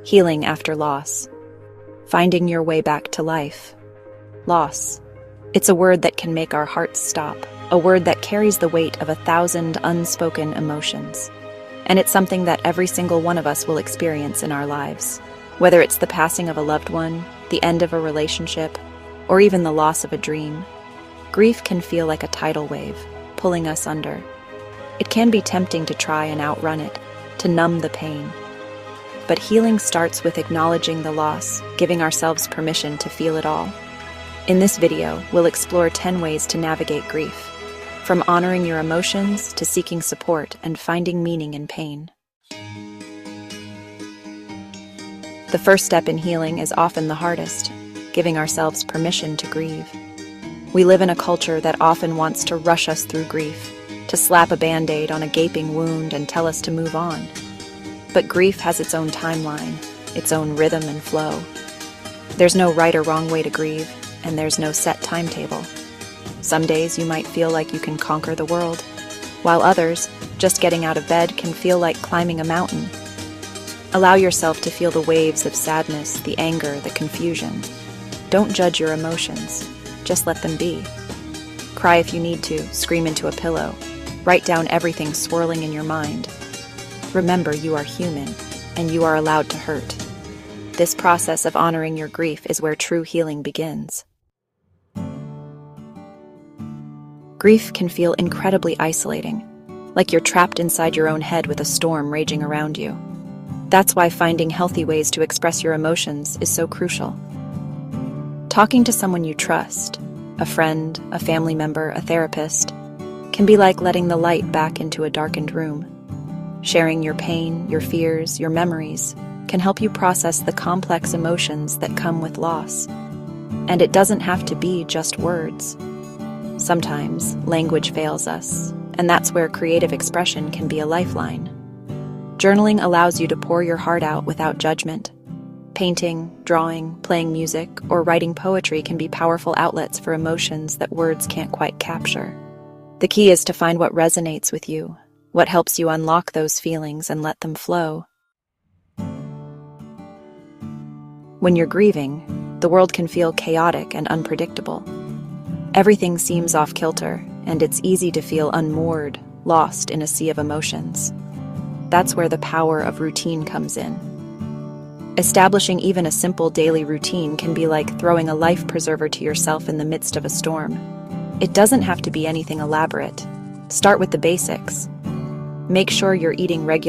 Healing after loss. Finding your way back to life. Loss. It's a word that can make our hearts stop, a word that carries the weight of 1,000 unspoken emotions. And it's something that every single one of us will experience in our lives. Whether it's the passing of a loved one, the end of a relationship, or even the loss of a dream, grief can feel like a tidal wave, pulling us under. It can be tempting to try and outrun it, to numb the pain. But healing starts with acknowledging the loss, giving ourselves permission to feel it all. In this video, we'll explore 10 ways to navigate grief, from honoring your emotions to seeking support and finding meaning in pain. The first step in healing is often the hardest, giving ourselves permission to grieve. We live in a culture that often wants to rush us through grief, to slap a band-aid on a gaping wound and tell us to move on. But grief has its own timeline, its own rhythm and flow. There's no right or wrong way to grieve, and there's no set timetable. Some days you might feel like you can conquer the world, while others, just getting out of bed can feel like climbing a mountain. Allow yourself to feel the waves of sadness, the anger, the confusion. Don't judge your emotions, just let them be. Cry if you need to, scream into a pillow. Write down everything swirling in your mind. Remember, you are human, and you are allowed to hurt. This process of honoring your grief is where true healing begins. Grief can feel incredibly isolating, like you're trapped inside your own head with a storm raging around you. That's why finding healthy ways to express your emotions is so crucial. Talking to someone you trust, a friend, a family member, a therapist, can be like letting the light back into a darkened room. Sharing your pain, your fears, your memories can help you process the complex emotions that come with loss. And it doesn't have to be just words. Sometimes language fails us, and that's where creative expression can be a lifeline. Journaling allows you to pour your heart out without judgment. Painting, drawing, playing music, or writing poetry can be powerful outlets for emotions that words can't quite capture. The key is to find what resonates with you, what helps you unlock those feelings and let them flow. When you're grieving, the world can feel chaotic and unpredictable. Everything seems off kilter, and it's easy to feel unmoored, lost in a sea of emotions. That's where the power of routine comes in. Establishing even a simple daily routine can be like throwing a life preserver to yourself in the midst of a storm. It doesn't have to be anything elaborate. Start with the basics. Make sure you're eating regularly.